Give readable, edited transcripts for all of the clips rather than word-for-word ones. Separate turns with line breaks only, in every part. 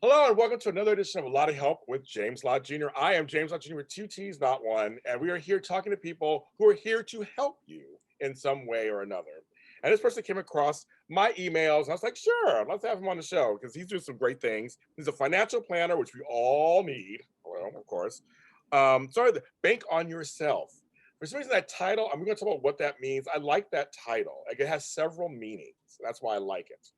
Hello and welcome to another edition of A Lot of Help with James Lott Jr. I am James Lott Jr. with two T's, not one, and we are here talking to people who are here to help you in some way or another. And this person came across my emails, and I was like, sure, let's have him on the show because he's doing some great things. He's a financial planner, which we all need, well, of course. Bank on yourself. For some reason, that title, I'm going to talk about what that means. I like that title. Like, it has several meanings. That's why I like it.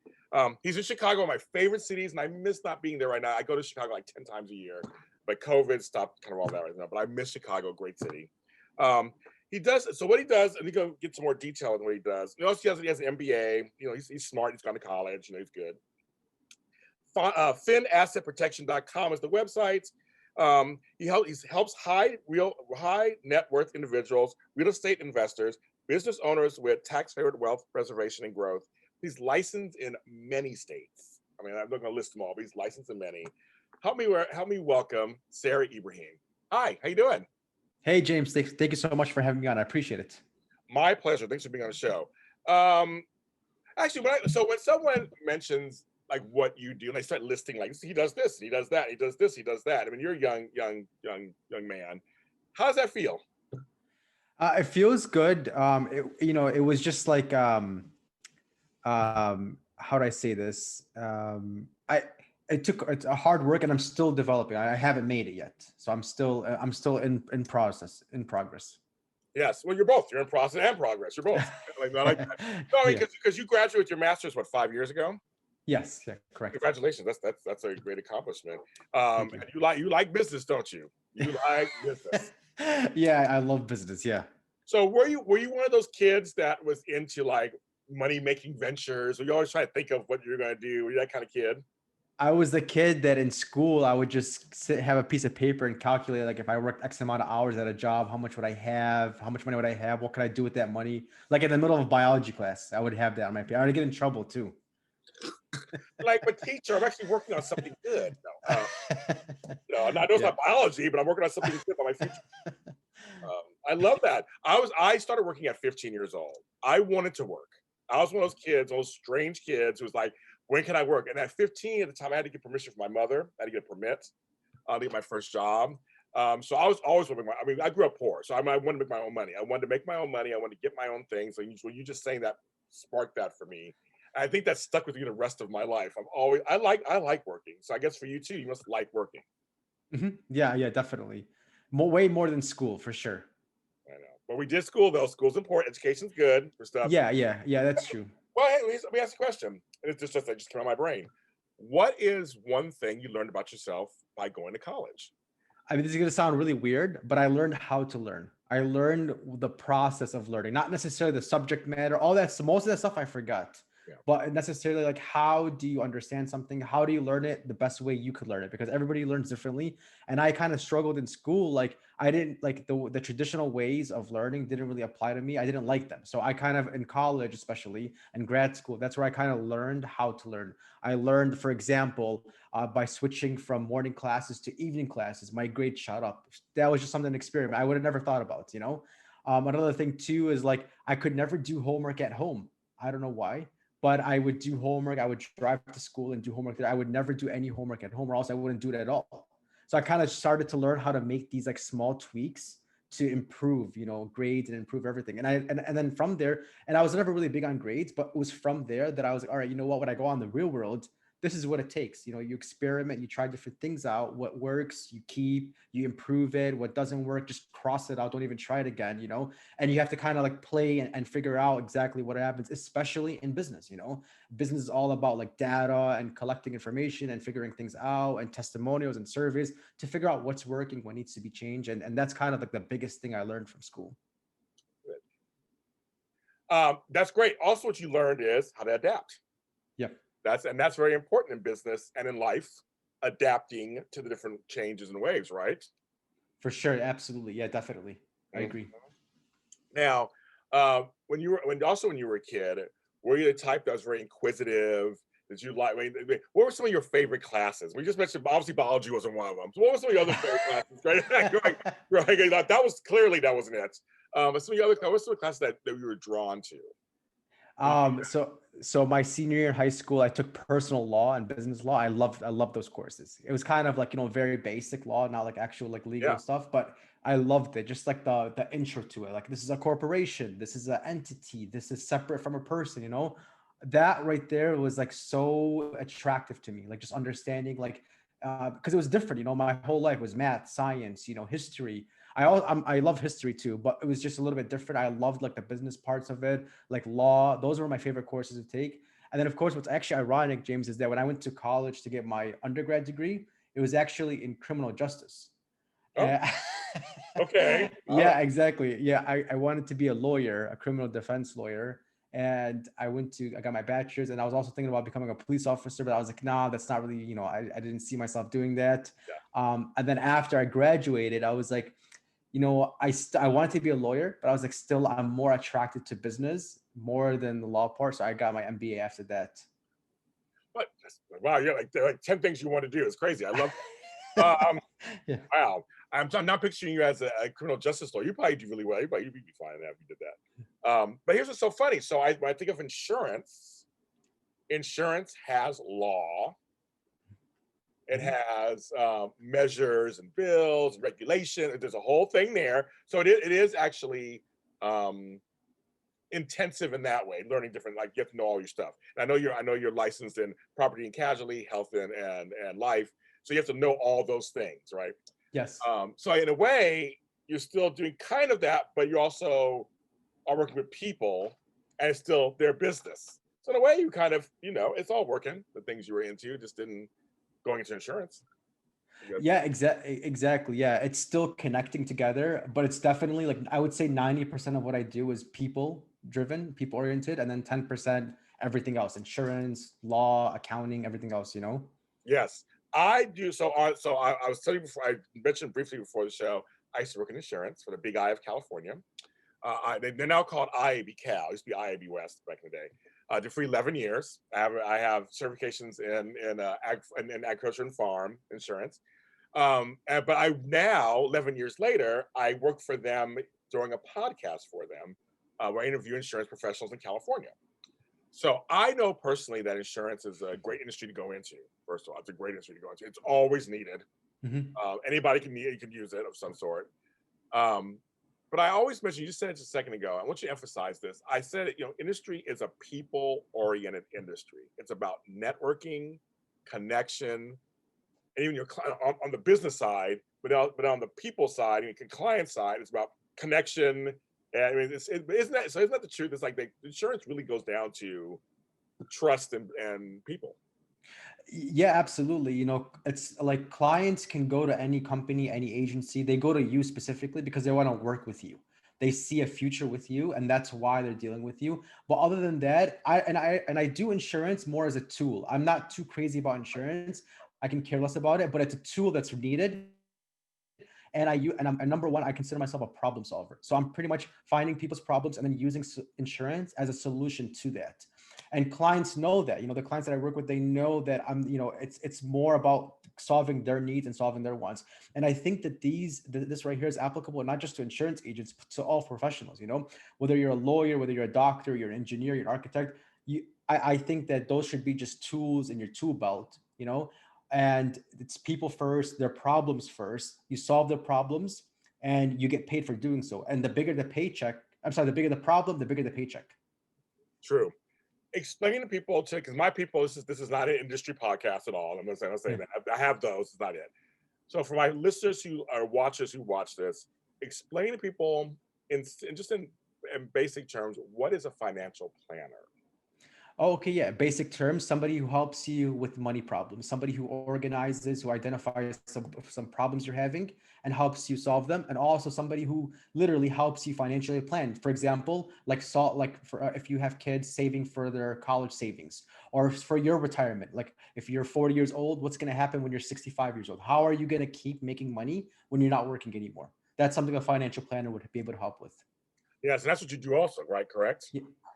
He's in Chicago, one of my favorite cities, and I miss not being there right now. I go to Chicago like 10 times a year, but COVID stopped kind of all that right now. But I miss Chicago, great city. He does, so what he does, and we go get some more detail on what he does. You know, he has an MBA. You know, he's smart. He's gone to college. You know, he's good. Finassetprotection.com is the website. He helps high net worth individuals, real estate investors, business owners with tax favored wealth preservation and growth. He's licensed in many states. I mean, I'm not going to list them all, but he's licensed in many. Help me welcome Sarry Ibrahim. Hi, how you doing?
Hey, James, thank you so much for having me on. I appreciate it.
My pleasure. Thanks for being on the show. Actually, when someone mentions like what you do, and they start listing like he does this, he does that, he does this, he does that. I mean, you're a young man. How does that feel?
It feels good. It was just like, how do I say this? It's a hard work, and I'm still developing. I haven't made it yet, so I'm still in progress.
Yes, well, you're both. You're in process and progress. You're both. I like that. No, I mean, because you graduated with your master's 5 years ago.
Yes, yeah, correct.
Congratulations. That's a great accomplishment. And you like business, don't you? You like business.
Yeah, I love business. Yeah.
So were you one of those kids that was into like money making ventures? Or you always try to think of what you're gonna do? Were you that kind of kid?
I was the kid that in school I would just have a piece of paper and calculate, like, if I worked X amount of hours at a job, how much would I have? How much money would I have? What could I do with that money? Like in the middle of biology class, I would have that on my paper. I would get in trouble too.
Like, but teacher, I'm actually working on something good. No, I know it's not biology, but I'm working on something good for my future. I love that. I started working at 15 years old. I wanted to work. I was one of those kids, those strange kids who was like, when can I work? And at 15 at the time, I had to get permission from my mother. I had to get a permit to get my first job. So I was always I grew up poor. So I wanted to make my own money. I wanted to make my own money. I wanted to get my own thing. So you just saying that sparked that for me. I think that stuck with me the rest of my life. I like working. So I guess for you too, you must like working.
Mm-hmm. Yeah, definitely. Way more than school, for sure.
I know. But we did school though. School's important. Education's good for stuff.
Yeah, that's true.
Well, hey, let me ask a question. And it's just that just came out of my brain. What is one thing you learned about yourself by going to college?
I mean, this is going to sound really weird, but I learned how to learn. I learned the process of learning, not necessarily the subject matter, all that. So most of that stuff I forgot. Yeah. But necessarily, like, how do you understand something? How do you learn it the best way you could learn it? Because everybody learns differently. And I kind of struggled in school. Like, I didn't like the traditional ways of learning didn't really apply to me. I didn't like them. So I kind of, in college, especially and grad school, that's where I kind of learned how to learn. I learned, for example, by switching from morning classes to evening classes, my grades shot up. That was just something, an experiment I would have never thought about, you know? Another thing too is like, I could never do homework at home. I don't know why. But I would do homework. I would drive to school and do homework there. I would never do any homework at home, or else I wouldn't do it at all. So I kind of started to learn how to make these like small tweaks to improve, grades and improve everything. And then from there, and I was never really big on grades, but it was from there that I was like, all right, you know what? When I go on the real world, this is what it takes. You experiment, you try different things out. What works, you keep, you improve it. What doesn't work, just cross it out. Don't even try it again, and you have to kind of like play and figure out exactly what happens, especially in business. Business is all about like data and collecting information and figuring things out, and testimonials and surveys to figure out what's working, what needs to be changed. And that's kind of like the biggest thing I learned from school.
That's great. Also, what you learned is how to adapt.
Yeah.
That's very important in business and in life, adapting to the different changes and waves, right?
For sure, absolutely, yeah, definitely, I agree.
Now, when you were a kid, were you the type that was very inquisitive? Did you like? What were some of your favorite classes? We just mentioned obviously biology wasn't one of them. So what were some of your other favorite classes? Right? That wasn't it. But some of the other, what were some of the classes that you were drawn to?
So my senior year in high school, I took personal law and business law. I loved those courses. It was kind of like, very basic law, not like actual like legal
Yeah.
stuff, but I loved it. Just like the intro to it. Like, this is a corporation, this is an entity, this is separate from a person. That right there was like so attractive to me. Like, just understanding, like, because it was different. My whole life was math, science, history. I love history too, but it was just a little bit different. I loved like the business parts of it, like law. Those were my favorite courses to take. And then, of course, what's actually ironic, James, is that when I went to college to get my undergrad degree, it was actually in criminal justice.
Oh,
Uh,
okay. All right.
yeah, exactly. Yeah, I wanted to be a lawyer, a criminal defense lawyer. And I got my bachelor's, and I was also thinking about becoming a police officer, but I was like, nah, that's not really, I didn't see myself doing that.
Yeah.
And then after I graduated, I was like, I wanted to be a lawyer, but I was like, still, I'm more attracted to business more than the law part. So I got my MBA after that.
But wow, yeah, like there are like 10 things you want to do. It's crazy. I love that.
Yeah.
Wow. I'm not picturing you as a criminal justice lawyer. You probably do really well. You'd be fine if you did that. But here's what's so funny. So when I think of insurance, insurance has law. It
Mhm.
has measures and bills and regulation. There's a whole thing there. So it is actually um, intensive in that way, learning different, like you have to know all your stuff. And I know you're licensed in property and casualty, health and life. So you have to know all those things, right?
Yes.
So in a way, you're still doing kind of that, but you also are working with people, and it's still their business. So in a way, you kind of, it's all working. The things you were into just didn't going into insurance.
Yeah, exactly. Yeah, it's still connecting together, but it's definitely, like, I would say 90% of what I do is people driven, people oriented, and then 10% everything else, insurance, law, accounting, everything else.
Yes, I do. I was telling you before. I mentioned briefly before the show. I used to work in insurance for the Big I of California. They're now called IAB Cal. It used to be IAB West back in the day. Did for 11 years. I have certifications in agriculture and farm insurance. But I now 11 years later, I work for them doing a podcast for them, where I interview insurance professionals in California. So I know personally that insurance is a great industry to go into. First of all, it's a great industry to go into. It's always needed.
Hmm.
Anybody can use it of some sort. Um, but I always mention, you just said it just a second ago. I want you to emphasize this. I said, industry is a people-oriented industry. It's about networking, connection, and even your on the business side, but on the people side, and the client side, it's about connection. And I mean, isn't that the truth? It's like the insurance really goes down to trust and people.
Yeah, absolutely. It's like clients can go to any company, any agency. They go to you specifically because they want to work with you. They see a future with you, and that's why they're dealing with you. But other than that, I do insurance more as a tool. I'm not too crazy about insurance. I can care less about it, but it's a tool that's needed. And I'm number one, I consider myself a problem solver. So I'm pretty much finding people's problems and then using insurance as a solution to that. And clients know that. The clients that I work with, they know that it's more about solving their needs and solving their wants. And I think that this right here is applicable not just to insurance agents, but to all professionals. Whether you're a lawyer, whether you're a doctor, you're an engineer, you're an architect. I think that those should be just tools in your tool belt. And it's people first, their problems first. You solve their problems, and you get paid for doing so. And the bigger the paycheck, I'm sorry, the bigger the problem, the bigger the paycheck.
True. Explaining to people because my people, this is not an industry podcast at all. I'm saying
Yeah.
that I have those. It's not it. So for my listeners who are watchers who watch this, explain to people in basic terms, what is a financial planner?
Oh, okay, yeah. Basic terms: somebody who helps you with money problems, somebody who organizes, who identifies some problems you're having and helps you solve them, and also somebody who literally helps you financially plan. For example, like for if you have kids, saving for their college savings, or for your retirement. Like if you're 40 years old, what's going to happen when you're 65 years old? How are you going to keep making money when you're not working anymore? That's something a financial planner would be able to help with.
Yes, and that's what you do also, right? Correct?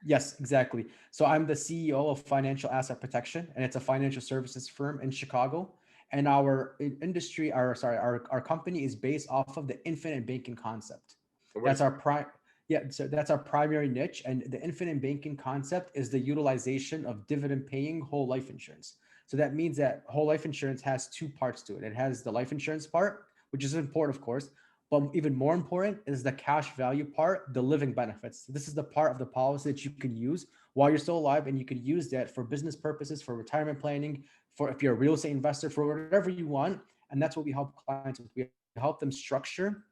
Yes, exactly. So I'm the CEO of Financial Asset Protection, and it's a financial services firm in Chicago. And our our company is based off of the infinite banking concept.
And what
That's
is
our prime. Yeah, so that's our primary niche. And the infinite banking concept is the utilization of dividend paying whole life insurance. So that means that whole life insurance has two parts to it. It has the life insurance part, which is important, of course, but even more important is the cash value part, the living benefits. This is the part of the policy that you can use while you're still alive, and you could use that for business purposes, for retirement planning, for if you're a real estate investor, for whatever you want. And that's what we help clients with. We help them structure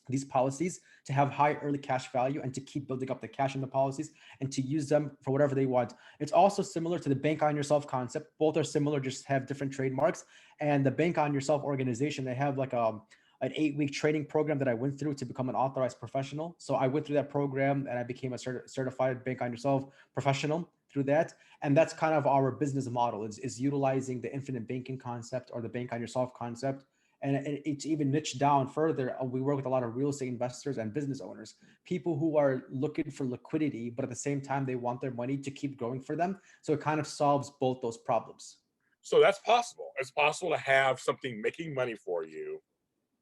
these policies to have high early cash value and to keep building up the cash in the policies and to use them for whatever they want. It's also similar to the bank on yourself concept. Both are similar, just have different trademarks. And the bank on yourself organization, they have like an 8-week training program that I went through to become an authorized professional. So I went through that program and I became a certified bank on yourself professional through that. And that's kind of our business model is utilizing the infinite banking concept or the bank on yourself concept. And it's even niched down further. We work with a lot of real estate investors and business owners, people who are looking for liquidity, but at the same time, they want their money to keep growing for them. So it kind of solves both those problems.
So that's possible. It's possible to have something making money for you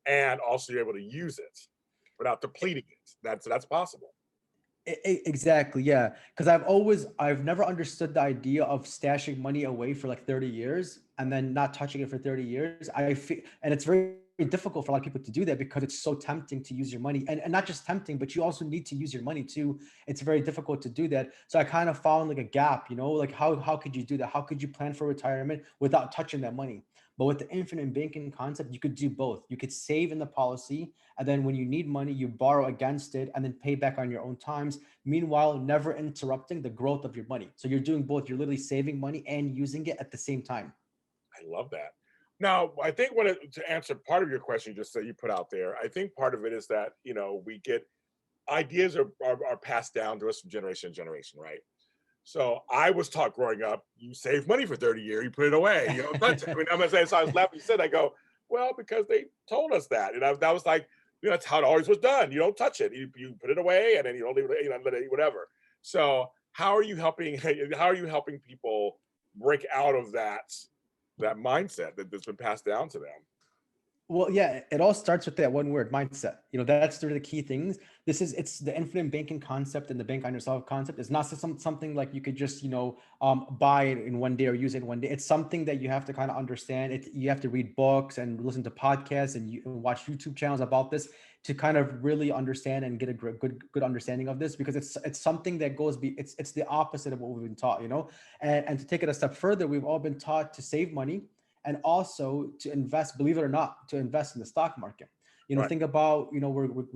and also you're able to use it without depleting it. That's possible.
Exactly, yeah. Because I've never understood the idea of stashing money away for like 30 years and then not touching it for 30 years. I feel, and it's very difficult for a lot of people to do that because it's so tempting to use your money, and not just tempting, but you also need to use your money too. It's very difficult to do that. So I kind of found like a gap, like how could you do that? How could you plan for retirement without touching that money? But with the infinite banking concept, you could do both. You could save in the policy, and then when you need money, you borrow against it and then pay back on your own times. Meanwhile, never interrupting the growth of your money. So you're doing both. You're literally saving money and using it at the same time.
I love that. Now, I think to answer part of your question, just that you put out there, I think part of it is that we get ideas are passed down to us from generation to generation, right? So I was taught growing up, you save money for 30 years, you put it away, you don't touch it. I mean, I'm gonna say, so I was laughing, you said, I go, well, because they told us that. And that was like, that's how it always was done. You don't touch it. You put it away and then you don't leave it, let it, whatever. So how are you helping people break out of that mindset that's been passed down to them?
Well, yeah, it all starts with that one word, mindset. That's sort of the key things. It's the infinite banking concept and the bank on yourself concept. It's not something like you could just, buy it in one day or use it in one day. It's something that you have to kind of understand. You have to read books and listen to podcasts and you watch YouTube channels about this to kind of really understand and get a good understanding of this, because it's something that it's the opposite of what we've been taught, and to take it a step further, we've all been taught to save money and also to invest, believe it or not, to invest in the stock market.
Right.
Think about, we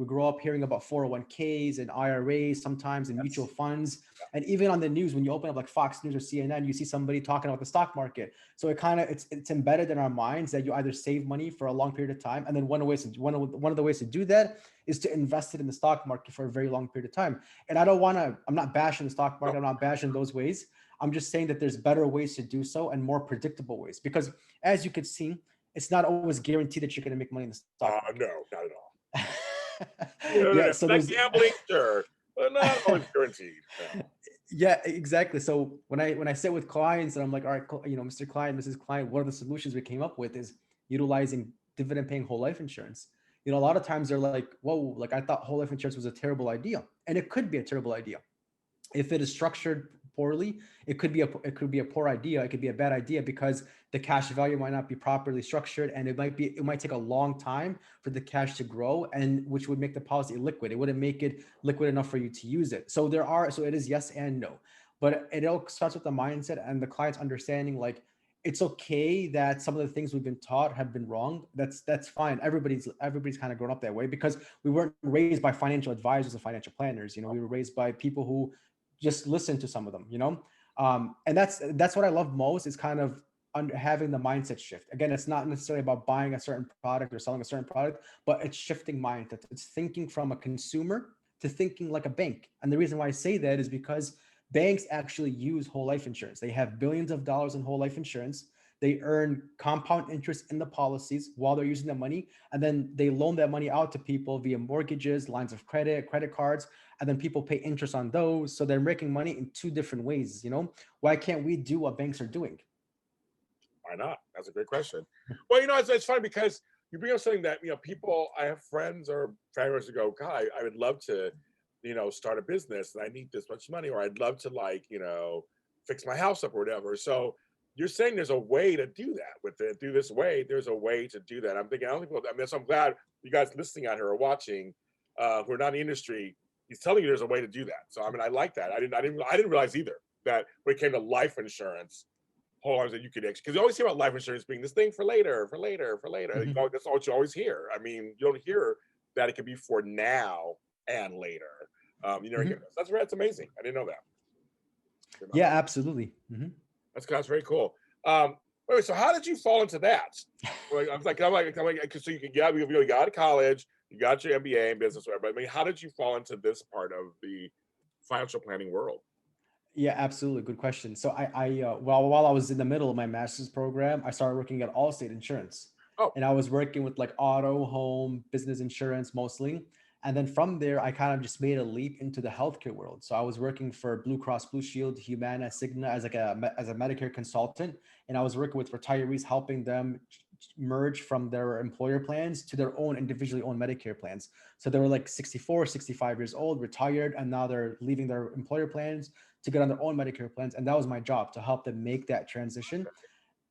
grow up hearing about 401ks and IRAs sometimes and mutual funds. And even on the news, when you open up like Fox News or CNN, you see somebody talking about the stock market. So it's embedded in our minds that you either save money for a long period of time. And then one of the ways to do that is to invest it in the stock market for a very long period of time. And I'm not bashing the stock market. I'm not bashing those ways. I'm just saying that there's better ways to do so and more predictable ways, because as you could see, it's not always guaranteed that you're going to make money in the stock market.
No, not at all.
Yeah, so
like
there's
gambling, sure, but not always guaranteed. No.
Yeah, exactly. So when I sit with clients and I'm like, all right, Mr. Client, Mrs. Client, one of the solutions we came up with is utilizing dividend paying whole life insurance. A lot of times they're like, whoa, like I thought whole life insurance was a terrible idea. And it could be a terrible idea. If it is structured poorly, it could be a poor idea. It could be a bad idea because the cash value might not be properly structured, and it might take a long time for the cash to grow, and which would make the policy illiquid. It wouldn't make it liquid enough for you to use it. So it is yes and no, but it all starts with the mindset and the client's understanding. Like, it's okay that some of the things we've been taught have been wrong. That's fine. Everybody's kind of grown up that way because we weren't raised by financial advisors or financial planners. We were raised by people who just listen to some of them, and that's what I love most, is kind of having the mindset shift. Again, it's not necessarily about buying a certain product or selling a certain product, but it's shifting mindset. It's thinking from a consumer to thinking like a bank. And the reason why I say that is because banks actually use whole life insurance. They have billions of dollars in whole life insurance. They earn compound interest in the policies while they're using the money, and then they loan that money out to people via mortgages, lines of credit, credit cards, and then people pay interest on those. So they're making money in two different ways. Why can't we do what banks are doing?
Why not? That's a great question. Well, it's funny because you bring up something that, people, I have friends or families who go, God, I would love to start a business and I need this much money, or I'd love to fix my house up or whatever. So you're saying there's a way to do that with it through this way. There's a way to do that. I'm thinking, I don't think people, I mean, so I'm glad you guys listening out here or watching, who are not in the industry. He's telling you there's a way to do that. So I mean, I like that. I didn't realize either that when it came to life insurance, hold on, that you could actually, because you always hear about life insurance being this thing for later, for later, for later.
Mhm.
That's what you always hear. I mean, you don't hear that it could be for now and later.
Mhm.
That's amazing. I didn't know that.
Yeah, absolutely.
That's very cool. Wait, so how did you fall into that? Like, I'm like, so you got out of college, you got your MBA in business, whatever. But I mean, how did you fall into this part of the financial planning world?
Yeah, absolutely. Good question. So while I was in the middle of my master's program, I started working at Allstate Insurance,
Oh,
and I was working with like auto, home, business insurance mostly. And then from there, I kind of just made a leap into the healthcare world. So I was working for Blue Cross Blue Shield, Humana, Cigna as as a Medicare consultant, and I was working with retirees, helping them merge from their employer plans to their own individually owned Medicare plans. So they were like 64, 65 years old, retired, and now they're leaving their employer plans to get on their own Medicare plans. And that was my job, to help them make that transition.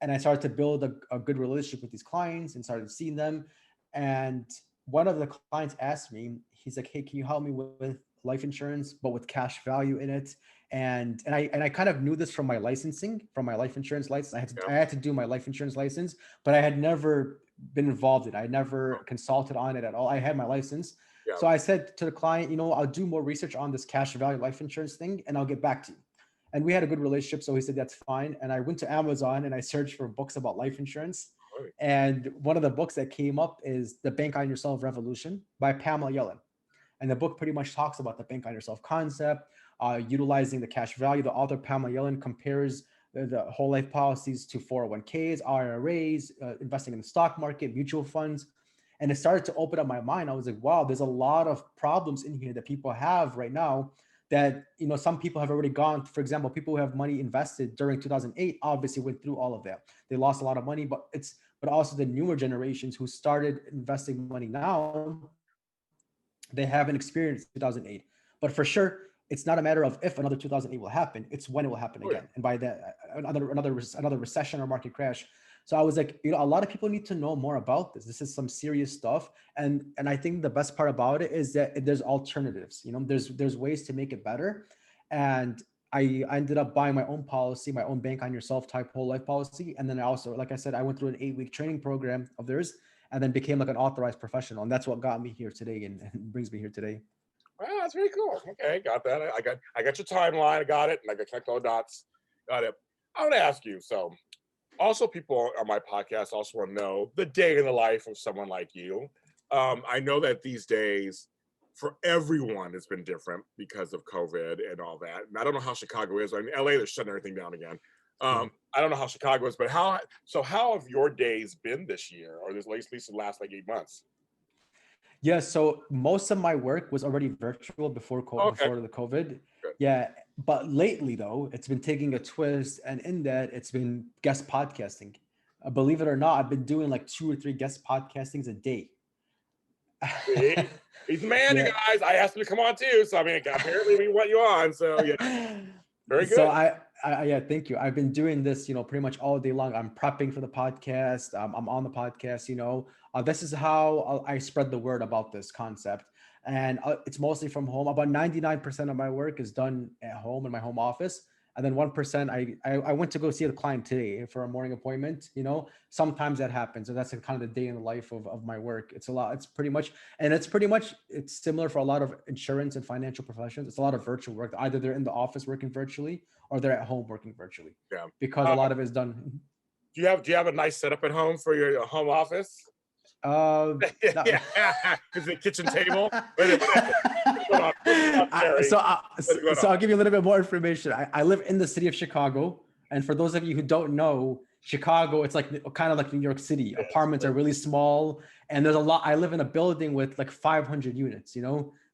And I started to build a good relationship with these clients and started seeing them. And one of the clients asked me, he's like, "Hey, can you help me with life insurance, but with cash value in it?" And I kind of knew this from my licensing, from my life insurance license.
yeah,
I had to do my life insurance license, but I had never been involved in it. I never consulted on it at all. I had my license.
yeah.
So I said to the client, I'll do more research on this cash value life insurance thing and I'll get back to you. And we had a good relationship. So he said, that's fine. And I went to Amazon and I searched for books about life insurance.
Right.
And one of the books that came up is The Bank on Yourself Revolution by Pamela Yellen. And the book pretty much talks about the bank on yourself concept, utilizing the cash value. The author, Pamela Yellen, compares the whole life policies to 401ks, IRAs, investing in the stock market, mutual funds. And it started to open up my mind. I was like, wow, there's a lot of problems in here that people have right now that, some people have already gone. For example, people who have money invested during 2008 obviously went through all of that. They lost a lot of money, but also the newer generations who started investing money now, they haven't experienced 2008. But for sure, it's not a matter of if another 2008 will happen, it's when it will happen again. And by that, another recession or market crash. So I was like, a lot of people need to know more about this. This is some serious stuff. And I think the best part about it is that there's alternatives. There's ways to make it better. And I ended up buying my own policy, my own bank on yourself type whole life policy. And then I also, like I said, I went through an 8-week training program of theirs and then became like an authorized professional. And that's what got me here today and brings me here today.
Wow, that's very cool. Okay, got that. I got your timeline. I got it, and I got connect all the dots. Got it. I want to ask you. So, also, people on my podcast also want to know the day in the life of someone like you. I know that these days, for everyone, it's been different because of COVID and all that. And I don't know how Chicago is. I mean, LA, they're shutting everything down again. I don't know how Chicago is, but how have your days been this year, or at least the last like 8 months?
Yeah, so most of my work was already virtual before
Okay,
before the COVID.
good.
Yeah, but lately though, it's been taking a twist, and in that, it's been guest podcasting. Believe it or not, I've been doing like 2 or 3 guest podcastings a day.
See? He's the man, you
Yeah.
guys. I asked him to come on too, so I mean, apparently we want you on. So yeah, very
So
good.
yeah, thank you. I've been doing this, pretty much all day long. I'm prepping for the podcast. I'm on the podcast. This is how I spread the word about this concept, and it's mostly from home. About 99% of my work is done at home in my home office, and then 1% I went to go see the client today for a morning appointment. Sometimes that happens, and that's kind of the day in the life of my work. It's a lot. It's similar for a lot of insurance and financial professions. It's a lot of virtual work. Either they're in the office working virtually or they're at home working virtually,
Yeah.
because a lot of it is done.
Do you have a nice setup at home for your home office?
Uh,
Yeah, is it kitchen table?
So I'll give you a little bit more information. I live in the city of Chicago, and for those of you who don't know, Chicago, it's like kind of like New York City. Apartments are really small, and there's a lot. I live in a building with like 500 units.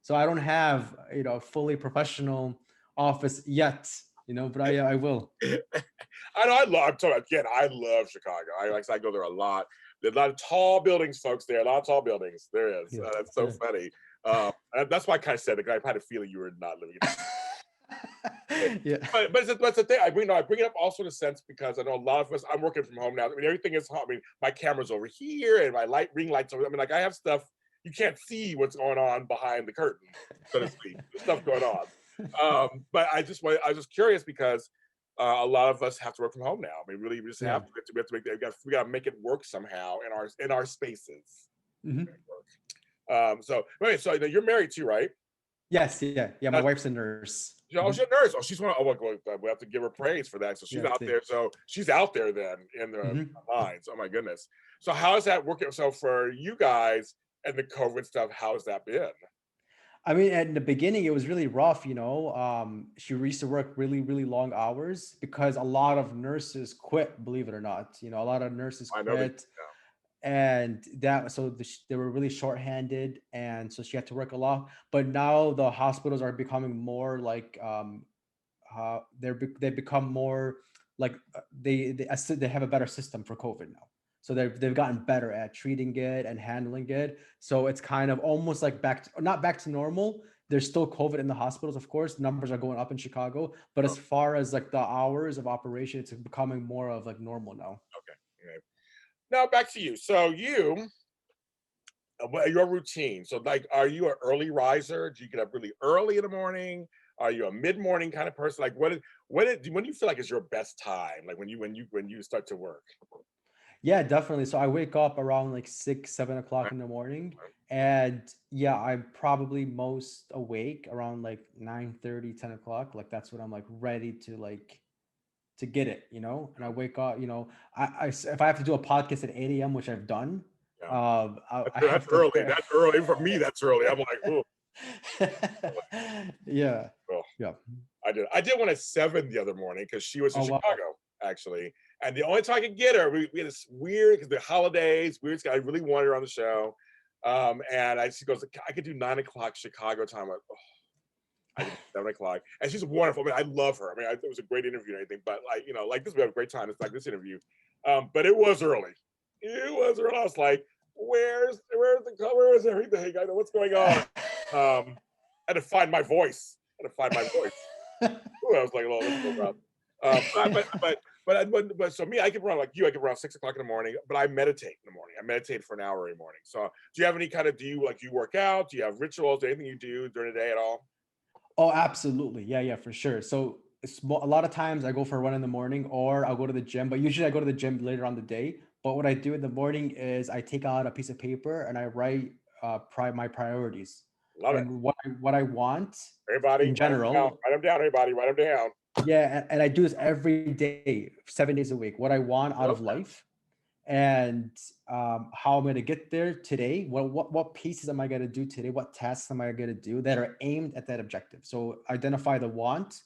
So I don't have fully professional office yet. But I will.
I'm talking again. I love Chicago. I go there a lot. There's a lot of tall buildings, folks. There, a lot of tall buildings. There is.
Yeah.
That's so funny. That's why I kind of said it. I had a feeling you were not living in.
Yeah.
But it's the thing. I bring it up also in a sense because I know a lot of us. I'm working from home now. I mean, everything is hot. I mean, my camera's over here and my ring lights over. I mean, like I have stuff you can't see what's going on behind the curtain, so to speak. There's stuff going on. But I was just curious because a lot of us have to work from home now. I mean, really, we just
Yeah.
have to. We have to make that. We got to make it work somehow in our spaces.
Mhm.
So wait, so you're married too, right?
Yes. Yeah. Yeah. My
Uh,
wife's a nurse.
Oh,
Mhm.
she's a nurse. Oh, she's one. Oh, well, we have to give her praise for that. So she's
Yes.
out there. So she's out there then in the
Mhm.
lines. Oh my goodness. So how is that working? So for you guys and the COVID stuff, how has that been?
I mean, at the beginning, it was really rough, you know. She used to work really, really long hours because a lot of nurses quit, believe it or not. You know, a lot of nurses
I know that.
quit, and they were really shorthanded, and so she had to work a lot. But now the hospitals are becoming more like they become more like they have a better system for COVID now. So they've gotten better at treating it and handling it. So it's kind of almost like not back to normal. There's still COVID in the hospitals, of course. Numbers are going up in Chicago, but
Oh,
as far as like the hours of operation, it's becoming more of like normal now.
okay. Okay. Now back to you. So your routine. So like, are you an early riser? Do you get up really early in the morning? Are you a mid morning kind of person? Like, when do you feel like is your best time? Like when you start to work.
Yeah, definitely. So I wake up around like 6, 7 o'clock in the morning. And yeah, I'm probably most awake around like 9:30, 10 o'clock. Like that's when I'm like ready to get it, you know? And I wake up, you know, if I have to do a podcast at 8 a.m., which I've done,
Yeah.
I
That's
have to
early. That's early. For me, that's early. I'm like, oh,
yeah.
oh.
Yeah.
I did one at 7 the other morning because she was in
Oh wow.
Chicago, actually. And the only time I could get her, we had this weird, because the holidays, weird. I really wanted her on the show. And she goes, I could do 9 o'clock Chicago time. I'm like, oh, I could do 7 o'clock. And she's wonderful. I mean, I love her. I mean, it was a great interview and everything, but like, like this, we have a great time. It's like this interview. But it was early. It was early. I was like, where is everything? I know what's going on. I had to find my voice. Ooh, I was like, oh, this is so rough. But so me, I can run like you. I can run 6 o'clock in the morning, but I meditate in the morning. I meditate for an hour in the morning. So, do you have any kind of do you work out? Do you have rituals? Anything you do during the day at all?
Oh, absolutely. Yeah, yeah, for sure. So a lot of times I go for a run in the morning or I'll go to the gym, but usually I go to the gym later on the day. But what I do in the morning is I take out a piece of paper and I write my priorities
Love it.
and what I want
Everybody,
in general.
write them down. Everybody, write them down.
Yeah, and I do this every day, 7 days a week. What I want out
Love
of
that.
life and how I'm going to get there today. What pieces am I going to do today? What tasks am I going to do that are aimed at that objective? So identify the want,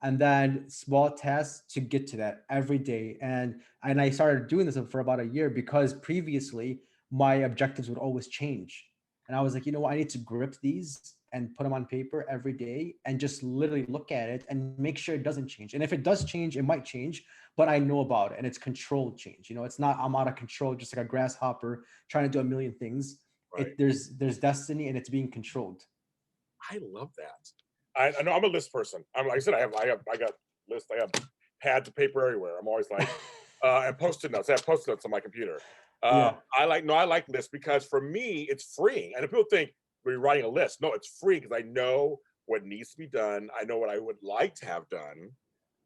and then small tasks to get to that every day. And I started doing this for about a year because previously my objectives would always change. And I was like, you know what? I need to grip these and put them on paper every day and just literally look at it and make sure it doesn't change. And if it does change, it might change, but I know about it and it's controlled change. You know, it's not I'm out of control, just like a grasshopper trying to do a million things.
Right.
There's destiny and it's being controlled.
I love that. I know I'm a list person. I'm like I said, I got lists. I have pads of paper everywhere. I'm always like, and post-it notes. I have post-it notes on my computer.
Yeah.
I like lists because for me it's freeing. And if people think we're writing a list, no, it's free because I know what needs to be done. I know what I would like to have done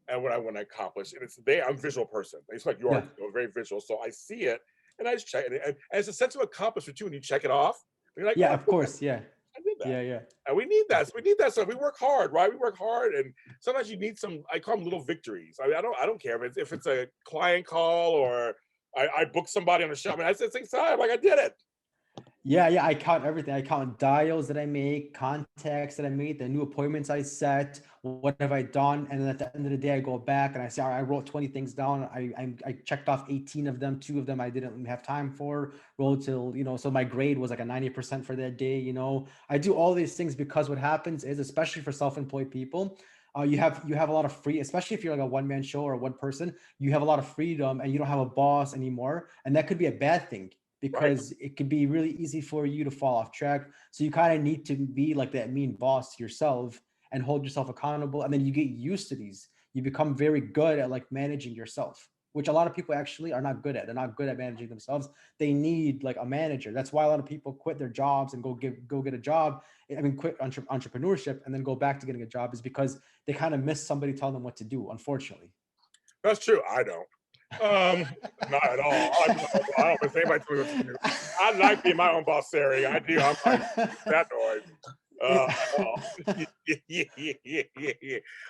and what I want to accomplish. And I'm a visual person. It's like you are
Yeah.
very visual. So I see it and I just check it. And it's a sense of accomplishment too when you check it off. You're like,
Yeah,
oh,
of course. Yeah.
I did that.
Yeah. Yeah.
And we need that. So we need that stuff. We work hard, right? We work hard, and sometimes you need some. I call them little victories. I mean, I don't care if it's a client call or I book somebody on the show. I mean, I said 6 times, like I did it.
Yeah, yeah, I count everything. I count dials that I make, contacts that I made, the new appointments I set, what have I done, and then at the end of the day, I go back and I say, all right, I wrote 20 things down. I checked off 18 of them. 2 of them I didn't have time for. Rolled till so my grade was like a 90% for that day. I do all these things because what happens is, especially for self-employed people, you have a lot of free, especially if you're like a one-man show or one person, you have a lot of freedom and you don't have a boss anymore, and that could be a bad thing
Right.
because it can be really easy for you to fall off track. So you kind of need to be like that mean boss to yourself and hold yourself accountable. And then you get used to these. You become very good at like managing yourself, which a lot of people actually are not good at. They're not good at managing themselves. They need like a manager. That's why a lot of people quit their jobs and go get a job. I mean, quit entrepreneurship and then go back to getting a job, is because they kind of miss somebody telling them what to do, unfortunately.
That's true. I don't. Not at all. I like being my own boss. I don't miss anybody telling me what to do. I like being my own boss, Sarah. I do. I'm like that noise.
It-
Oh, yeah.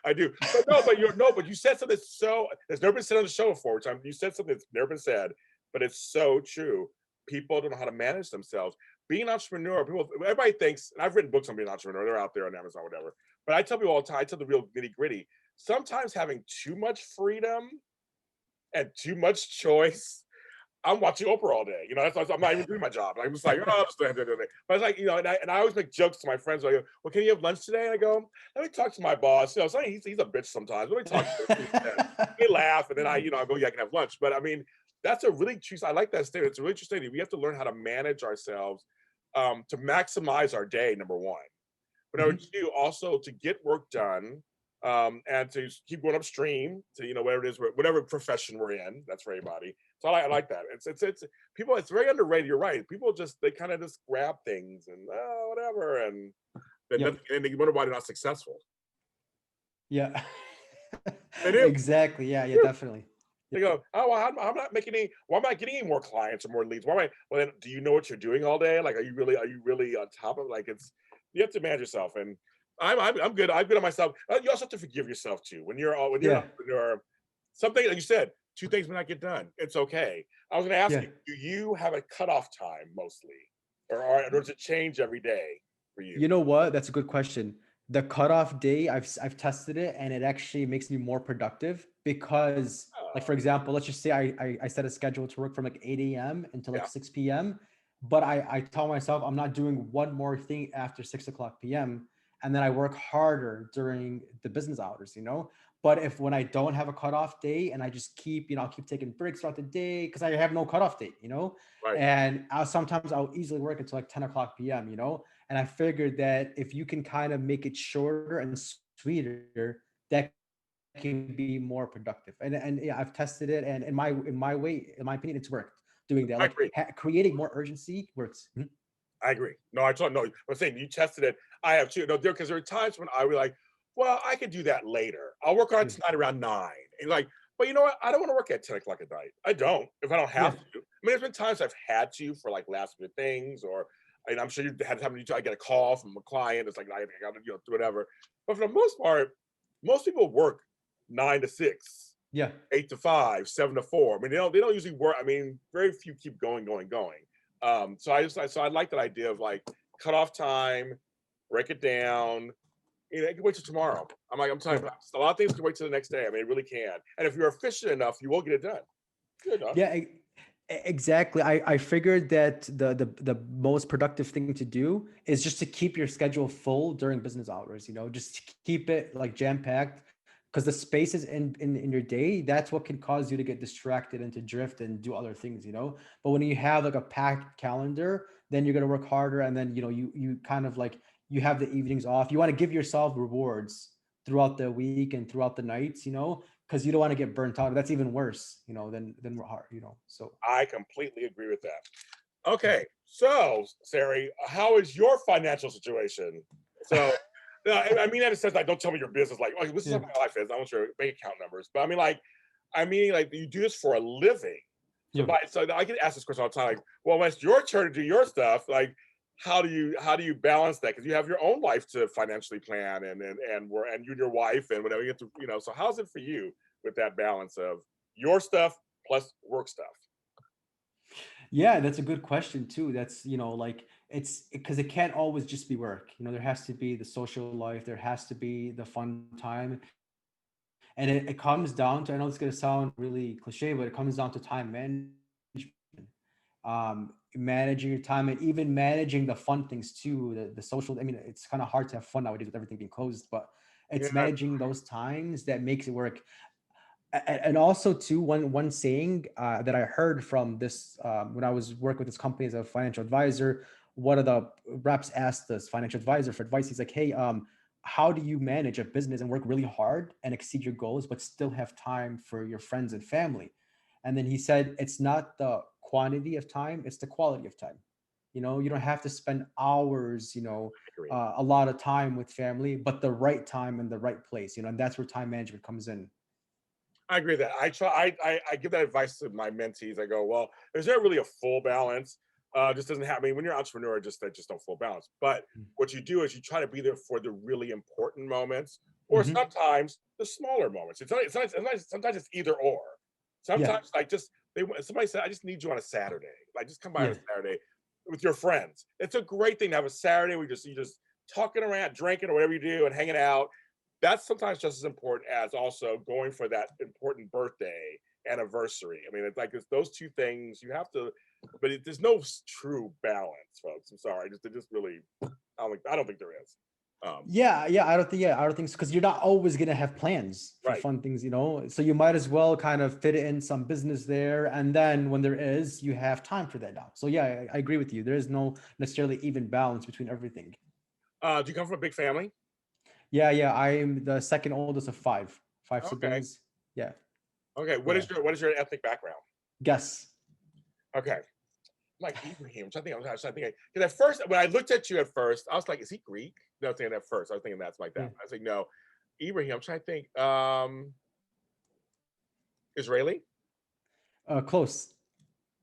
I do. But no, but you're no, but you said something so that's never been said on the show before. Which you said something that's never been said, but it's so true. People don't know how to manage themselves. Being an entrepreneur, people, everybody thinks, and I've written books on being an entrepreneur. They're out there on Amazon, whatever. But I tell people all the time. I tell the real nitty gritty. Sometimes having too much freedom and too much choice. I'm watching Oprah all day. You know, that's why I'm not even doing my job. I'm just like, oh, I'm just doing it. But it's like, you know, and I always make jokes to my friends. Like, well, can you have lunch today? And I go, let me talk to my boss. You know, so he's a bitch sometimes. Let me talk to him. They laugh, and then I go, yeah, I can have lunch. But I mean, that's a really true. I like that statement. It's a really true statement. We have to learn how to manage ourselves to maximize our day. Number one. But number
Mhm.
two, also to get work done, and to keep going upstream to whatever it is, whatever profession we're in. That's for everybody. So I like that. It's people. It's very underrated. You're right. People they kind of just grab things and whatever, and then
Yep.
and they wonder why they're not successful.
Yeah.
They do.
Exactly. Yeah. Yeah.
Yeah.
Definitely.
They go, oh, well, I'm not making any. Why am I getting any more clients or more leads? Why am I? Well, then, do you know what you're doing all day? Like, are you really on top of like it's? You have to manage yourself, and I'm good. I'm good on myself. You also have to forgive yourself too when you're an
Yeah.
entrepreneur. Something like you said, two things may not get done. It's okay. I was going to ask
Yeah.
you, do you have a cutoff time mostly, or does it change every day for you?
You know what? That's a good question. The cutoff day, I've tested it, and it actually makes me more productive because, like for
Oh,
example, let's just say I set a schedule to work from like 8 a.m. until like
yeah,
6 p.m. But I tell myself I'm not doing one more thing after 6 o'clock p.m. And then I work harder during the business hours, you know? But if when I don't have a cutoff day and I just keep, I'll keep taking breaks throughout the day because I have no cutoff date, you know?
right.
And sometimes I'll easily work until like 10 o'clock p.m., you know? And I figured that if you can kind of make it shorter and sweeter, that can be more productive. And yeah, I've tested it, and in my opinion, it's worked. Doing that,
I
like
agree.
creating more urgency works. Mhm.
I agree. No, I told no. I'm saying you tested it. I have too. No, because there are times when I was like, well, I could do that later. I'll work on it
Yeah,
tonight around 9. And like, but you know what? I don't want to work at 10 o'clock at night. I don't if I don't have
yeah,
to. I mean, there's been times I've had to for like last minute things, or and I'm sure you had time to I get a call from a client. It's like I got to do whatever. But for the most part, most people work 9 to 6,
yeah.
8 to 5, 7 to 4. I mean, they don't usually work. I mean, very few keep going. So I like that idea of like cut off time, break it down. It can wait till tomorrow. I'm telling
Yeah.
you, a lot of things can wait till the next day. I mean, it really can. And if you're efficient enough, you will get it done. Good enough.
Yeah, exactly. I figured that the most productive thing to do is just to keep your schedule full during business hours, just to keep it like jam-packed, because the spaces in your day, that's what can cause you to get distracted and to drift and do other things. But when you have like a packed calendar, then you're gonna work harder, and then you kind of like you have the evenings off. You want to give yourself rewards throughout the week and throughout the nights, because you don't want to get burnt out. That's even worse, than we're hard. So
I completely agree with that. Okay, so Sari, how is your financial situation? So, no, I mean that in a sense like don't tell me your business. Like, oh, this is
yeah,
how my life is. I want your bank account numbers, but I mean like you do this for a living. So,
yeah.
so I get asked this question all the time. Like, well, when it's your turn to do your stuff, like, how do you balance that? Because you have your own life to financially plan, and you and your wife and whatever you have to. So, how's it for you with that balance of your stuff plus work stuff?
Yeah, that's a good question too. That's, like it's because it can't always just be work. There has to be the social life, there has to be the fun time. And it comes down to, I know it's going to sound really cliche, but it comes down to time management. Managing your time and even managing the fun things too, the social. I mean, it's kind of hard to have fun nowadays with everything being closed, but
Yeah,
it's managing those times that makes it work. And also too, one saying that I heard from this when I was working with this company as a financial advisor, one of the reps asked this financial advisor for advice. He's like, hey, how do you manage a business and work really hard and exceed your goals but still have time for your friends and family? And then he said, it's not the quantity of time, it's the quality of time. You don't have to spend hours,
Agree.
a lot of time with family, but the right time and the right place, and that's where time management comes in.
I agree with that. I give that advice to my mentees. I go, well, there's not really a full balance. Just doesn't happen. I mean, when you're an entrepreneur, just don't full balance. But what you do is you try to be there for the really important moments, or
Mm-hmm.
sometimes the smaller moments. Sometimes it's either or.
Yeah.
Sometimes like just somebody said, I just need you on a Saturday. Like just come by on
Yeah.
a Saturday with your friends. It's a great thing to have a Saturday where you just talking around, drinking or whatever you do, and hanging out. That's sometimes just as important as also going for that important birthday anniversary. I mean, it's those two things you have to, but there's no true balance, folks. I'm sorry, it just really, I don't think there is.
Yeah, I don't think so, because you're not always gonna have plans for
Right.
fun things, so you might as well kind of fit in some business there, and then when there is, you have time for that now. So yeah, I agree with you. There is no necessarily even balance between everything.
Do you come from a big family?
Yeah, I'm the second oldest of five
Okay.
siblings. Yeah,
Okay.
yeah.
What is your ethnic background?
Guess.
Okay. I'm like Ibrahim. I'm trying to think. Because at first, when I looked at you at first, I was like, is he Greek? No, I was thinking at first. I was thinking that's like that.
Yeah.
I was like, no, Ibrahim. I'm trying to think. Israeli?
Close,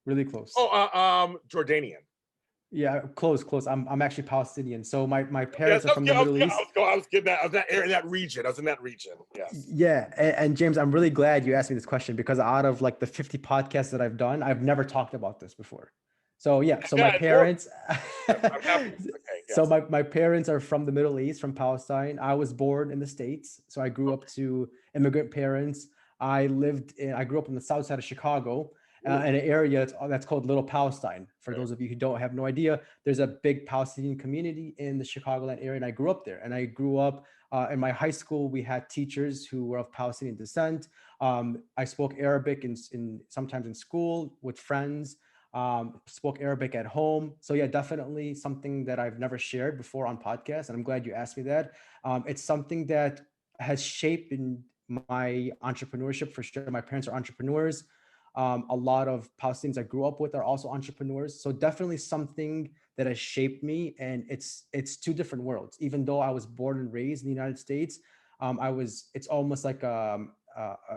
really close.
Oh, Jordanian.
Yeah, close. I'm actually Palestinian. So my
Yes,
parents are from the Middle East.
I was getting that. I was that area, that region. I was in that region. Yes.
Yeah, and James, I'm really glad you asked me this question, because out of like the 50 podcasts that I've done, I've never talked about this before. So yeah, so my
Yeah, it's more.
parents,
I'm happy. Okay.
so
Yes.
my parents are from the Middle East, from Palestine. I was born in the States, so I grew up
Okay.
to immigrant parents. I grew up in the south side of Chicago,
Ooh.
in an area that's called Little Palestine. For
Okay.
those of you who don't have no idea, there's a big Palestinian community in the Chicagoland area, and I grew up there. And I grew up in my high school. We had teachers who were of Palestinian descent. I spoke Arabic in sometimes in school with friends. Spoke Arabic at home. So yeah, definitely something that I've never shared before on podcast, and I'm glad you asked me that. It's something that has shaped in my entrepreneurship for sure. My parents are entrepreneurs. A lot of Palestinians I grew up with are also entrepreneurs. So definitely something that has shaped me. And it's two different worlds. Even though I was born and raised in the United States, it's almost like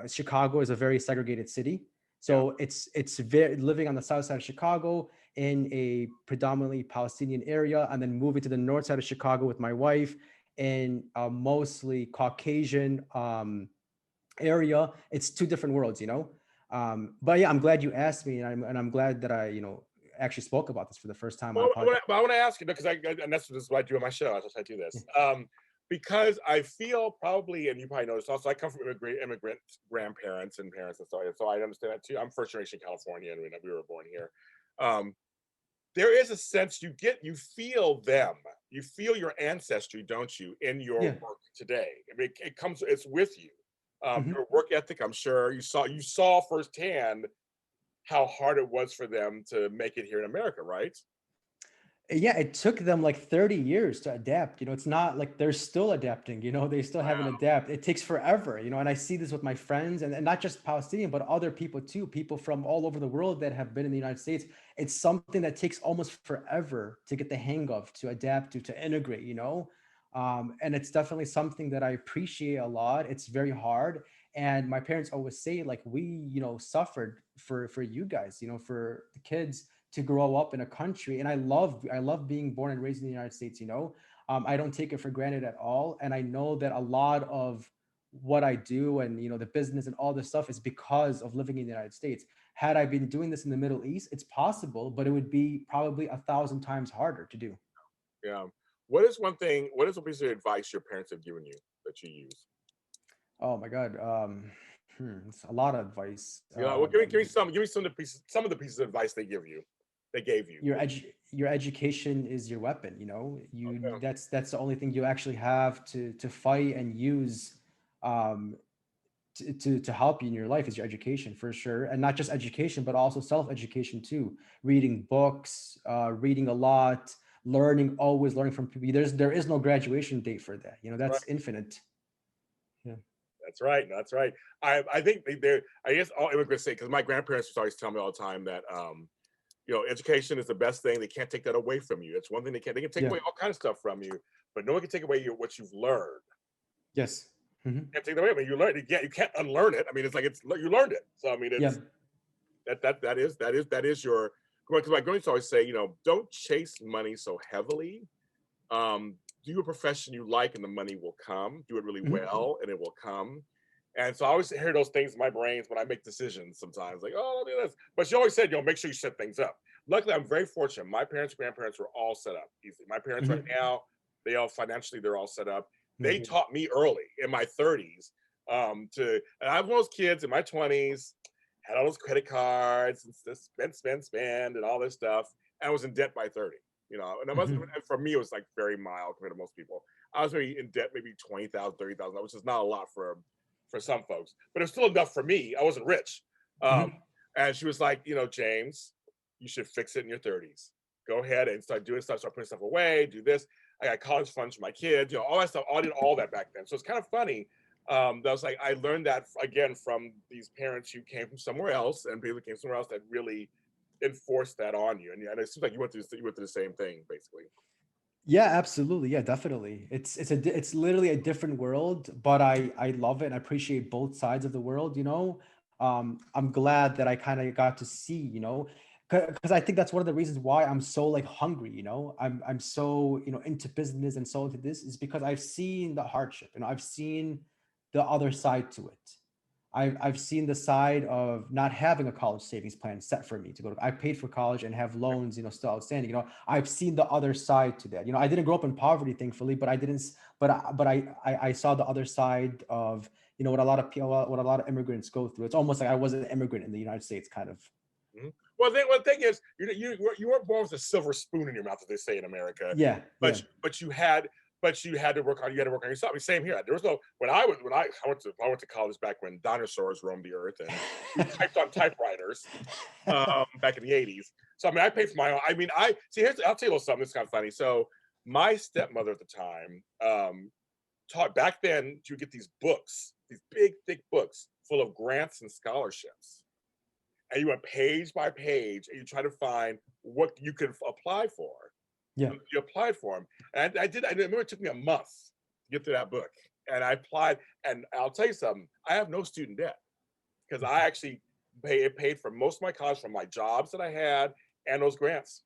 Chicago is a very segregated city.
Yeah.
So it's very living on the south side of Chicago in a predominantly Palestinian area, and then moving to the north side of Chicago with my wife in a mostly Caucasian area. It's two different worlds. But yeah, I'm glad you asked me, and I'm glad that I actually spoke about this for the first time on
Well,
a podcast.
I want to ask you because and this is what I do on my show. That's why I do
Yeah.
this. Because I feel probably, and you probably noticed also, I come from immigrant grandparents and parents and stuff, so I understand that too. I'm first generation Californian. We were born here. Um, there is a sense you feel them, you feel your ancestry, don't you, in your
Yeah.
work today? I mean, it's with you.
Mhm.
Your work ethic, I'm sure you saw firsthand how hard it was for them to make it here in America, right?
Yeah, it took them like 30 years to adapt. It's not like they're still adapting, they still haven't
Wow.
adapted. It takes forever, and I see this with my friends, and not just Palestinian, but other people too, people from all over the world that have been in the United States. It's something that takes almost forever to get the hang of, to adapt to integrate. And it's definitely something that I appreciate a lot. It's very hard. And my parents always say, like, we, suffered for you guys, for the kids to grow up in a country. And I love being born and raised in the United States. I don't take it for granted at all. And I know that a lot of what I do, and the business and all this stuff, is because of living in the United States. Had I been doing this in the Middle East, it's possible, but it would be probably 1,000 times harder to do.
Yeah. What is one piece of advice your parents have given you that you use?
Oh my God. It's a lot of advice.
Well, give me some of the pieces of advice they gave you.
Your education is your weapon. You
Okay.
that's the only thing you actually have to fight and use. um to help you in your life is your education for sure, and not just education but also self-education too. Reading books, reading a lot, learning, always learning from people. There is no graduation date for that,
Right.
that's infinite. Yeah.
That's right. That's right. I think they're, I guess all immigrants say, because my grandparents used to always tell me all the time that, education is the best thing. They can't take that away from you. It's one thing they can take
Yeah.
away all kinds of stuff from you, but no one can take away what you've learned.
Yes. Hmm.
Can't take that away. I mean, you learned it. You can't unlearn it. I mean, it's like you learned it. So I mean,
Yeah.
it's that is your, because my grandparents always say, don't chase money so heavily. Do a profession you like and the money will come. Do it really
Hmm.
well and it will come. And so I always hear those things in my brains when I make decisions sometimes, like, oh, I'll do this. But she always said, make sure you set things up. Luckily, I'm very fortunate. My parents, grandparents were all set up easy. My parents right
Hmm.
now, they all financially, they're all set up.
Yeah.
They taught me early in my 30s, and I was one of those kids in my 20s, had all those credit cards and spend and all this stuff. And I was in debt by 30. And it wasn't,
Hmm.
for me, it was like very mild compared to most people. I was maybe in debt, maybe 20,000, 30,000, which is not a lot for some folks, but it was still enough for me. I wasn't rich. Um,
Hmm.
and she was like, James, you should fix it in your 30s. Go ahead and start doing stuff, start putting stuff away, do this. I got college funds for my kids, all that stuff. I did all that back then. So it's kind of funny. That was like, I learned that again from these parents who came from somewhere else and people who came somewhere else that really enforced that on you. And it seems like you went through the same thing, basically.
Yeah, absolutely. Yeah, definitely. It's literally a different world, but I love it and I appreciate both sides of the world, I'm glad that I kind of got to see, because I think that's one of the reasons why I'm so like hungry, I'm so, into business and so into this is because I've seen the hardship, I've seen the other side to it. I've seen the side of not having a college savings plan set for me to go to. I paid for college and have loans, still outstanding. I've seen the other side to that. I didn't grow up in poverty, thankfully, but I didn't. But I saw the other side of what a lot of people, what a lot of immigrants go through. It's almost like I was an immigrant in the United States, kind of.
Mhm. The thing is, you weren't born with a silver spoon in your mouth, as they say in America,
Yeah, yeah.
but you had to work on yourself. I mean, same here. There was no when I went to college back when dinosaurs roamed the earth and we typed on typewriters back in the 80s. So I mean, I paid for my own. I mean, I see. I'll tell you a little something. It's kind of funny. So my stepmother at the time taught back then. You would get these books, these big, thick books full of grants and scholarships, and you went page by page and you try to find what you could apply for.
Yeah.
You applied for them. And I did. I remember it took me a month to get through that book. And I applied. And I'll tell you something, I have no student debt because I actually paid for most of my college from my jobs that I had and those grants.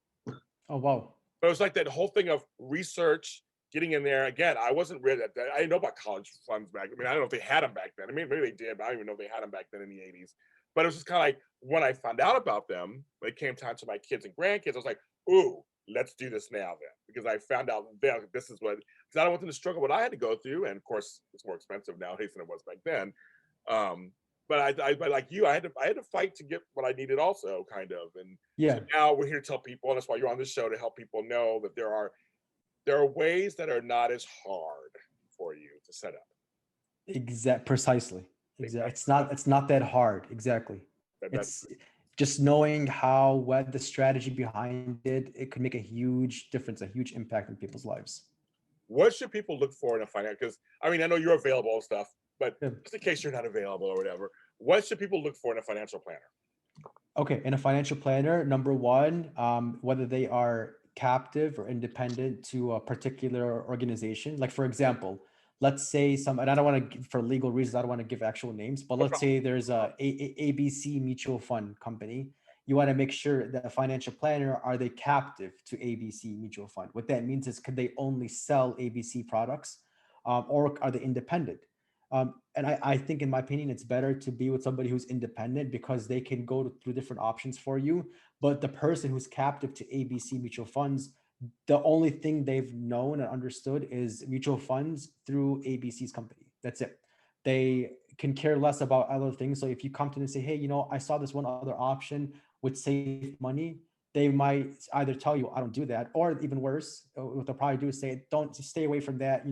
Oh wow.
But it was like that whole thing of research, getting in there. Again, I wasn't really, I didn't know about college funds back. I mean, I don't know if they had them back then. I mean, maybe they did, but I don't even know if they had them back then in the 80s. But it was just kind of like when I found out about them, when it came time to my kids and grandkids, I was like, ooh, let's do this now then. Because I found out then this is what, because I don't want them to struggle what I had to go through. And of course, it's more expensive nowadays than it was back then. Um, but like you, I had to fight to get what I needed also, kind of. And so
Yeah.
now we're here to tell people, and that's why you're on this show to help people know that there are ways that are not as hard for you to set up.
Precisely. Exactly.
That's
It's not that hard. Exactly.
that's
It's just knowing how what the strategy behind it, it could make a huge difference, a huge impact in people's lives.
what should people look for in a finance? Because I mean, I know you're available and stuff, but
Yeah.
just in case you're not available or whatever, what should people look for in a financial planner?
Okay, in a financial planner, number one, whether they are captive or independent to a particular organization. Like for example, let's say and I don't want to, for legal reasons, I don't want to give actual names, but
No
let's
problem.
say there's ABC mutual fund company. You want to make sure that a financial planner, are they captive to ABC mutual fund? What that means is, could they only sell ABC products, or are they independent? And I think, in my opinion, it's better to be with somebody who's independent because they can go through different options for you. But the person who's captive to ABC mutual funds, the only thing they've known and understood is mutual funds through ABC's company. That's it. They can care less about other things. So if you come to them and say, hey, I saw this one other option would save money, they might either tell you, I don't do that, or even worse, what they'll probably do is say, don't, just stay away from that.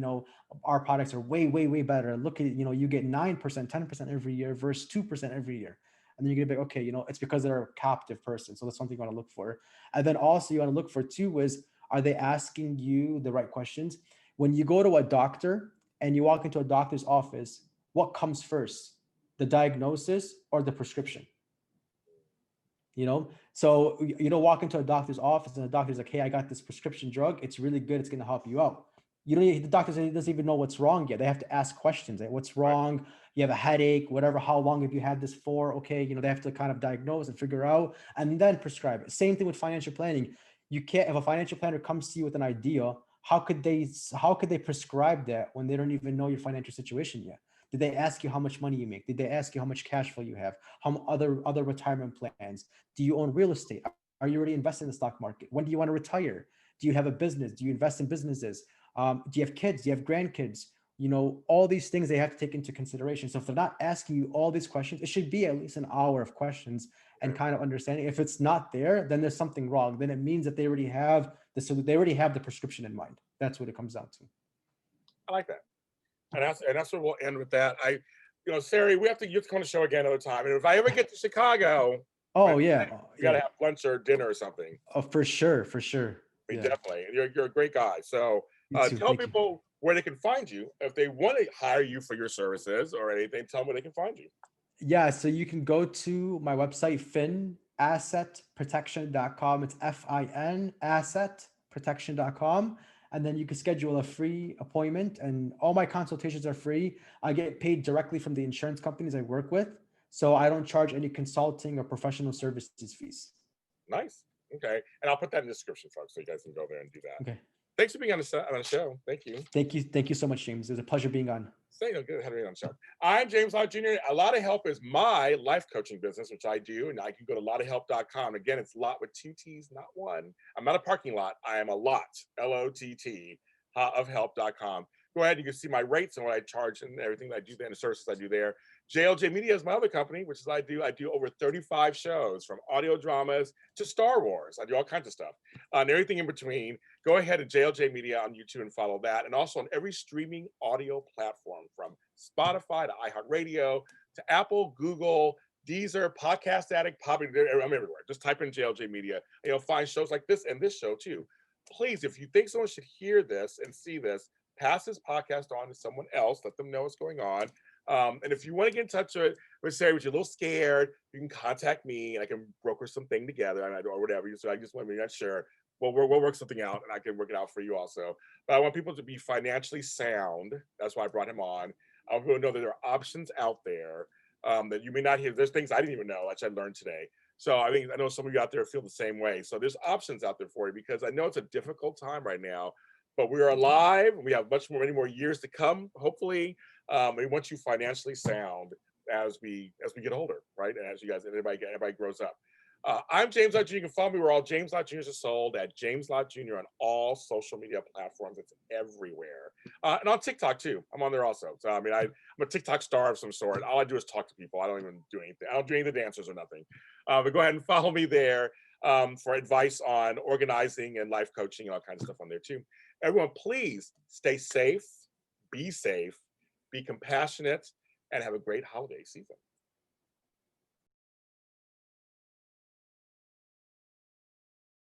Our products are way, way, way better. Look at, you get 9%, 10% every year versus 2% every year. And then you're gonna be, okay, it's because they're a captive person. So that's something you want to look for. And then also you want to look for too is, are they asking you the right questions? When you go to a doctor and you walk into a doctor's office, what comes first? The diagnosis or the prescription? So you don't walk into a doctor's office and the doctor's like, hey, I got this prescription drug, it's really good, it's going to help you out. The doctor doesn't even know what's wrong yet. They have to ask questions, like, what's wrong? You have a headache, whatever, how long have you had this for? Okay, they have to kind of diagnose and figure out and then prescribe it. Same thing with financial planning. You can't, if a financial planner comes to you with an idea, how could they prescribe that when they don't even know your financial situation yet? Did they ask you how much money you make? Did they ask you how much cash flow you have? Other retirement plans? Do you own real estate? Are you already invested in the stock market? When do you want to retire? Do you have a business? Do you invest in businesses? Do you have kids? Do you have grandkids? All these things they have to take into consideration. So if they're not asking you all these questions, it should be at least an hour of questions and kind of understanding. If it's not there, then there's something wrong. Then it means that they already have the prescription in mind. That's what it comes down to.
I like that. And that's what we'll end with that. Sarry, you have to come on the show again another time. And if I ever get to Chicago,
oh yeah,
you got to have lunch or dinner or something.
Oh, for sure.
Definitely. You're a great guy. So tell people where they can find you if they want to hire you for your services or anything. Tell them where they can find you.
Yeah, so you can go to my website, finassetprotection.com. It's FIN assetprotection.com. And then you can schedule a free appointment, and all my consultations are free. I get paid directly from the insurance companies I work with. So I don't charge any consulting or professional services fees.
Nice. Okay. And I'll put that in the description, folks, so you guys can go there and do that.
Okay.
Thanks for being on the show. Thank you.
Thank you so much, James. It was a pleasure being on.
Good having you on the show. I'm James Lott Jr. A Lot of Help is my life coaching business, which I do, and I can go to lottofhelp.com. Again, it's Lott with 2 T's, not one. I'm not a parking lot. I am a Lott, Lott, of help.com. Go ahead, you can see my rates and what I charge and everything that I do there and the services I do there. JLJ Media is my other company, which is I do over 35 shows, from audio dramas to Star Wars. I do all kinds of stuff and everything in between. Go ahead to JLJ Media on YouTube and follow that. And also on every streaming audio platform, from Spotify to iHeartRadio to Apple, Google, Deezer, Podcast Addict, I'm everywhere. Just type in JLJ Media and you'll find shows like this and this show too. Please, if you think someone should hear this and see this, pass this podcast on to someone else. Let them know what's going on. And if you want to get in touch with Sarry, but you're a little scared, you can contact me and I can broker something together or whatever. So I just want to be not sure. We'll work something out and I can work it out for you also. But I want people to be financially sound. That's why I brought him on. I want people to know that there are options out there that you may not hear. There's things I didn't even know, which I learned today. So I know some of you out there feel the same way. So there's options out there for you, because I know it's a difficult time right now, but we are alive. We have many more years to come, hopefully. We want you financially sound as we get older, right? And as everybody grows up. I'm James Lott Jr. You can follow me. We're all James Lott Jr. is sold at James Lott Jr. on all social media platforms. It's everywhere. And on TikTok too. I'm on there also. So I'm a TikTok star of some sort. All I do is talk to people. I don't even do anything. I don't do any of the dancers or nothing. But go ahead and follow me there for advice on organizing and life coaching and all kinds of stuff on there too. Everyone, please stay safe, be compassionate, and have a great holiday season.